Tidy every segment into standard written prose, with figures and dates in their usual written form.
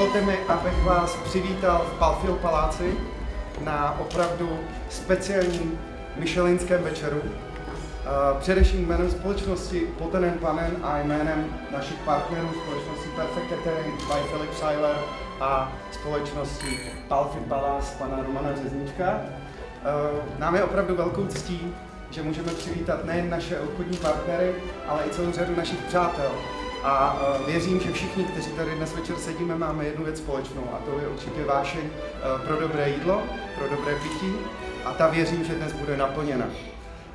Dovolte mi, abych vás přivítal v Palfil paláci na opravdu speciální michelinském večeru. Především jménem společnosti Poten & Panen a jménem našich partnerů společnosti Perfect Catering by Philip Seiler a společnosti Palfil Palace pana Romana Řezníčka. Nám je opravdu velkou ctí, že můžeme přivítat nejen naše obchodní partnery, ale i celou řadu našich přátel. A věřím, že všichni, kteří tady dnes večer sedíme, máme jednu věc společnou, a to je určitě vášeň pro dobré jídlo, pro dobré pití, a ta věřím, že dnes bude naplněna.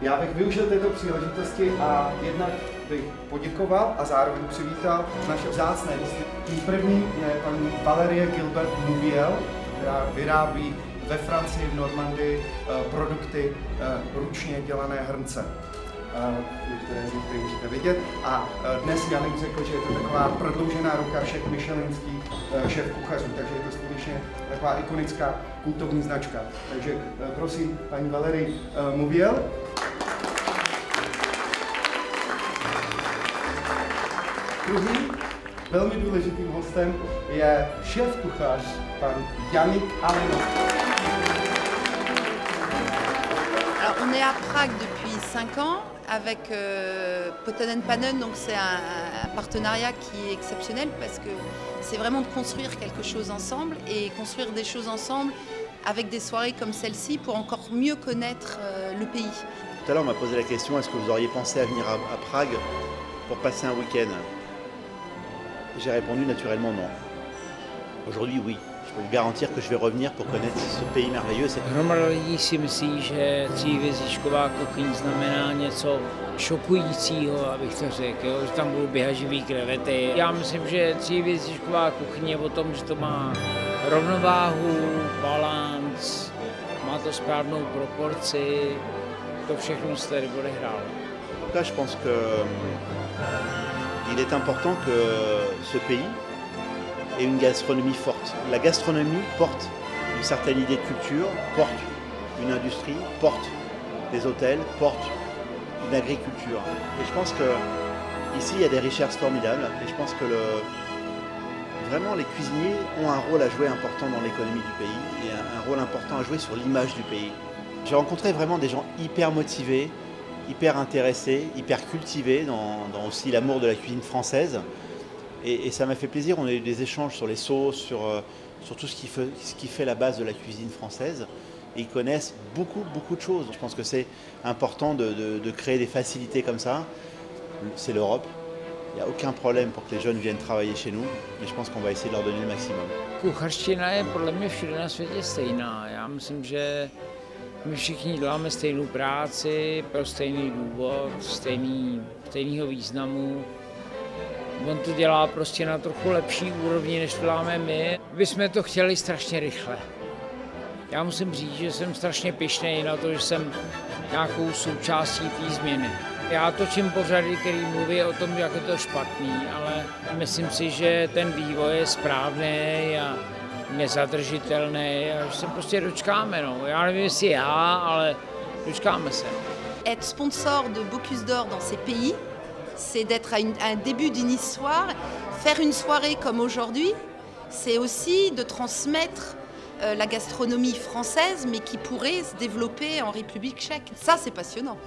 Já bych využil této příležitosti a jednak bych poděkoval a zároveň přivítal naše vzácné hosty. Tím první je paní Valérie Gilbert-Mouviel, která vyrábí ve Francii, v Normandii produkty ručně dělané hrnce, které z nich můžete vidět. A dnes Janek řekl, že je to taková prodloužená ruka všech michelinských šéfkuchařů, takže je to skutečně taková ikonická kultovní značka. Takže prosím, paní Valérie Mouviel. Druhým velmi důležitým hostem je šéfkuchař pan Yannick Aleno. Alors, on est à Prague depuis 5 ans avec Poten & Panen, donc c'est un partenariat qui est exceptionnel parce que c'est vraiment de construire quelque chose ensemble et construire des choses ensemble avec des soirées comme celle-ci pour encore mieux connaître le pays. Tout à l'heure on m'a posé la question, est-ce que vous auriez pensé à venir à Prague pour passer un week-end? J'ai répondu naturellement non. Aujourd'hui oui. Je peux vous garantir que je vais revenir pour connaître ce pays merveilleux. Hromada lidí si myslí, že tříhvězdičková kuchyň znamená něco šokujícího, abych to řekl, že tam budou běhat živý krevety. Já myslím, že tříhvězdičková kuchyň je o tom, že to má rovnováhu, balanc, má to správnou proporci, to všechno se tady odehrálo. Là, je pense qu'il est important que ce pays et une gastronomie forte. La gastronomie porte une certaine idée de culture, porte une industrie, porte des hôtels, porte une agriculture. Et je pense qu'ici, il y a des richesses formidables. Et je pense que vraiment, les cuisiniers ont un rôle à jouer important dans l'économie du pays et un rôle important à jouer sur l'image du pays. J'ai rencontré vraiment des gens hyper motivés, hyper intéressés, hyper cultivés dans aussi l'amour de la cuisine française. Et ça m'a fait plaisir, on a eu des échanges sur les sauces, sur tout ce qui fait la base de la cuisine française. Et ils connaissent beaucoup de choses. Je pense que c'est important de créer des facilités comme ça. C'est l'Europe. Il n'y a aucun problème pour que les jeunes viennent travailler chez nous. Et je pense qu'on va essayer de leur donner le maximum. Kuchařština je podle mě všude na světě stejná. Já myslím, že my všichni děláme stejnou práci pro stejný důvod, stejného významu. On to dělá prostě na trochu lepší úrovni, než to děláme my. My jsme to chtěli strašně rychle. Já musím říct, že jsem strašně pyšnej na to, že jsem nějakou součástí té změny. Já točím pořady, který mluví o tom, jak je to špatný, ale myslím si, že ten vývoj je správný a nezadržitelný a že se prostě dočkáme. No. Já nevím, jestli já, ale dočkáme se. Être sponsor de Bocuse d'Or dans ces pays, c'est d'être à un début d'une histoire. Faire une soirée comme aujourd'hui, c'est aussi de transmettre la gastronomie française, mais qui pourrait se développer en République tchèque. Ça, c'est passionnant.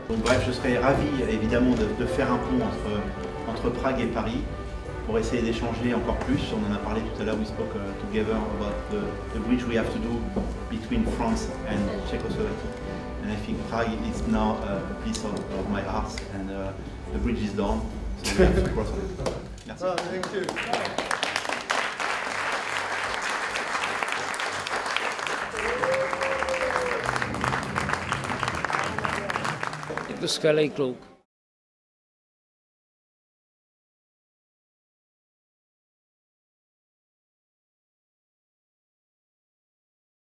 Bref, je serais ravi, évidemment, de faire un pont entre Prague et Paris pour essayer d'échanger encore plus. On en a parlé tout à l'heure, we spoke together about the bridge we have to do between France and Czechoslovakia. And I think Prague is now a piece of my heart, and the bridge is done, so we have to cross it. Merci. Oh, thank you. Je to skvělý kluk.